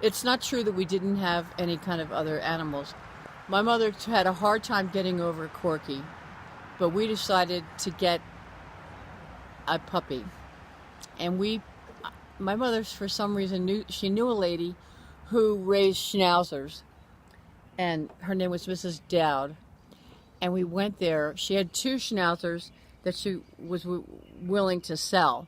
It's not true that we didn't have any kind of other animals. My mother had a hard time getting over Corky, but we decided to get a puppy. And my mother, for some reason, knew a lady who raised schnauzers, and her name was Mrs. Dowd. And we went there. She had two schnauzers that she was willing to sell,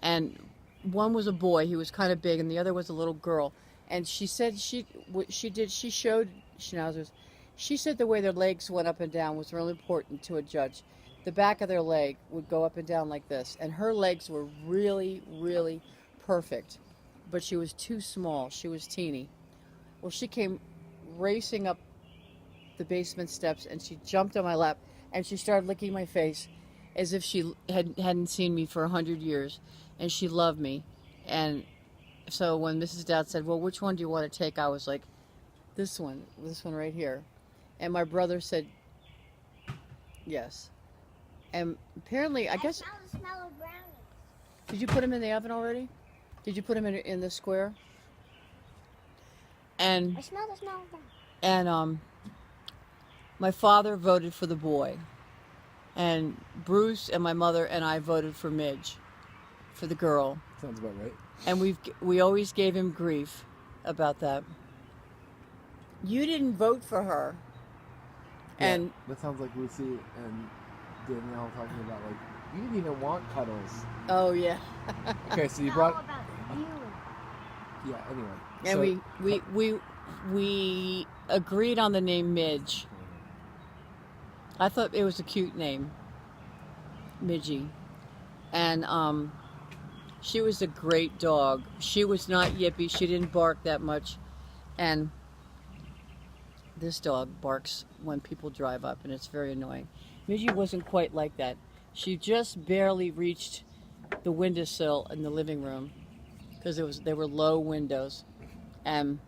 and one was a boy. He was kind of big, and the other was a little girl. And she said she showed schnauzers. She said the way their legs went up and down was really important to a judge. The back of their leg would go up and down like this, and her legs were really, really perfect. But she was too small. She was teeny. Well, she came racing up the basement steps, and she jumped on my lap, and she started licking my face as if she hadn't seen me for 100 years, and she loved me. And so when Mrs. Dowd said, well, which one do you want to take? I was like, this one right here. And my brother said, yes. And apparently, I guess... smell the smell of brownies. Did you put them in the oven already? Did you put them in the square? And I smell the smell of brownies. And my father voted for the boy. And Bruce and my mother and I voted for Midge, for the girl. Sounds about right. And we always gave him grief about that. You didn't vote for her. Yeah, And that sounds like Lucy and Danielle talking about, like, you didn't even want cuddles. oh yeah. Okay, so you It's brought... all about you. Yeah, anyway. And So- we agreed on the name Midge. I thought it was a cute name, Midgie. And she was a great dog. She was not yippy. She didn't bark that much. And this dog barks when people drive up, and it's very annoying. Midgie wasn't quite like that. She just barely reached the windowsill in the living room because there were low windows, and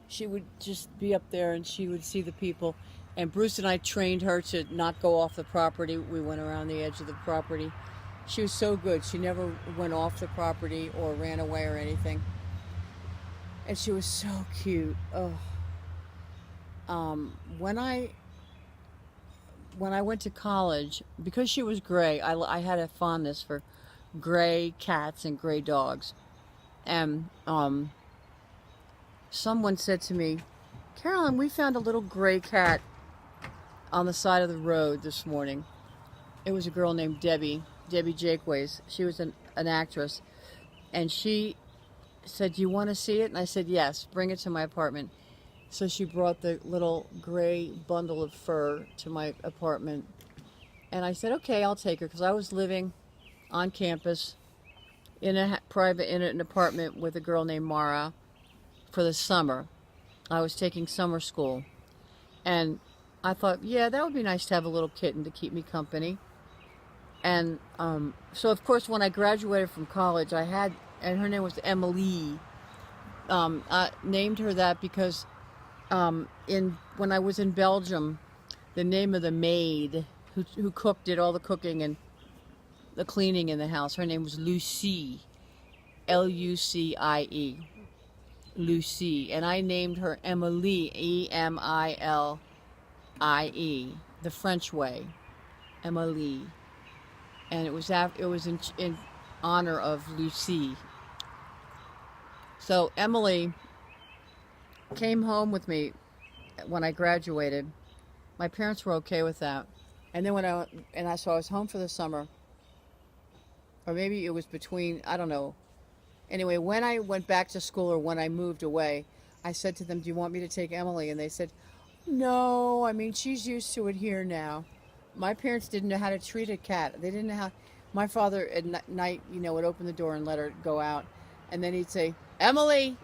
she would just be up there and she would see the people. And Bruce and I trained her to not go off the property. We went around the edge of the property. She was so good. She never went off the property or ran away or anything. And she was so cute. Oh. When I went to college, because she was gray, I had a fondness for gray cats and gray dogs. And someone said to me, Carolyn, we found a little gray cat on the side of the road this morning. It was a girl named Debbie Jakeways. She was an actress. And she said, do you want to see it? And I said, yes, bring it to my apartment. So she brought the little gray bundle of fur to my apartment. And I said, okay, I'll take her, because I was living on campus in an apartment with a girl named Mara for the summer. I was taking summer school. And I thought, yeah, that would be nice to have a little kitten to keep me company. And so, of course, when I graduated from college, and her name was Emily. I named her that because when I was in Belgium, the name of the maid who did all the cooking and the cleaning in the house, her name was Lucie, Lucie, Lucie, and I named her Emily, Emilie, the French way, Emily, and it was in honor of Lucie. So Emily came home with me when I graduated. My parents were okay with that. And then so I was home for the summer, or maybe it was between, I don't know. Anyway, when I went back to school or when I moved away, I said to them, do you want me to take Emily? And they said, no, I mean, she's used to it here now. My parents didn't know how to treat a cat. They didn't know how. My father at night, would open the door and let her go out. And then he'd say, Emily,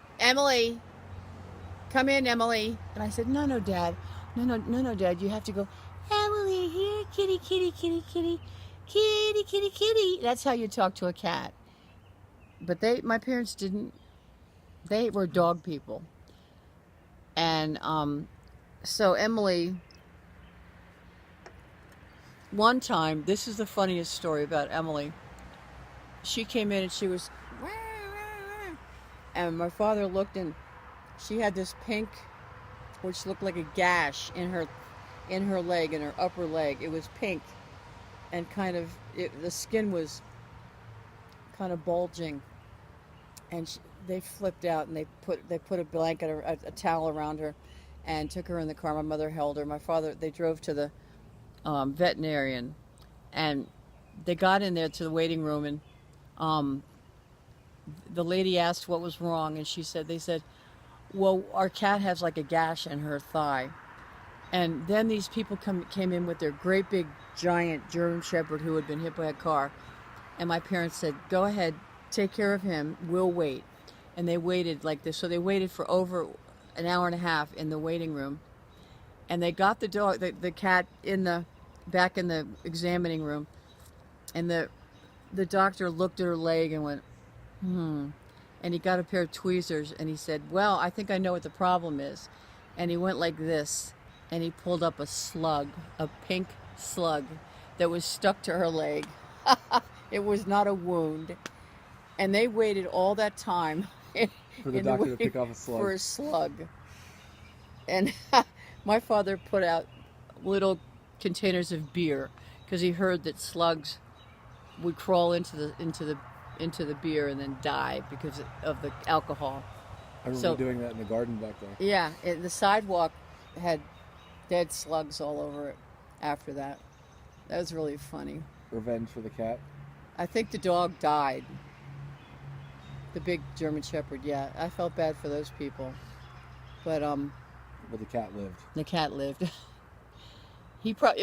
come in, Emily. And I said, no, Dad. No, Dad. You have to go, Emily, here, kitty, kitty, kitty, kitty, kitty, kitty, kitty. That's how you talk to a cat. But my parents didn't. They were dog people. And so Emily, one time, this is the funniest story about Emily. She came in and she was, And my father looked, and she had this pink, which looked like a gash in her leg, in her upper leg. It was pink, and the skin was kind of bulging. And they flipped out, and they put a blanket or a towel around her, and took her in the car. My mother held her. My father, they drove to the veterinarian, and they got in there to the waiting room, and the lady asked what was wrong, and they said, well, our cat has like a gash in her thigh. And then these people came in with their great big giant German Shepherd who had been hit by a car. And my parents said, go ahead, take care of him, we'll wait. And they waited like this. So they waited for over an hour and a half in the waiting room. And they got the cat back in the examining room. And the doctor looked at her leg and went, and he got a pair of tweezers, and he said, well, I think I know what the problem is. And he went like this, and he pulled up a slug, a pink slug that was stuck to her leg. It was not a wound. And they waited all that time For the doctor to pick off a slug. For a slug. And my father put out little containers of beer because he heard that slugs would crawl into the beer and then die because of the alcohol. I remember doing that in the garden back there. Yeah, the sidewalk had dead slugs all over it after that. That was really funny. Revenge for the cat? I think the dog died. The big German Shepherd, yeah. I felt bad for those people. But the cat lived. The cat lived. He probably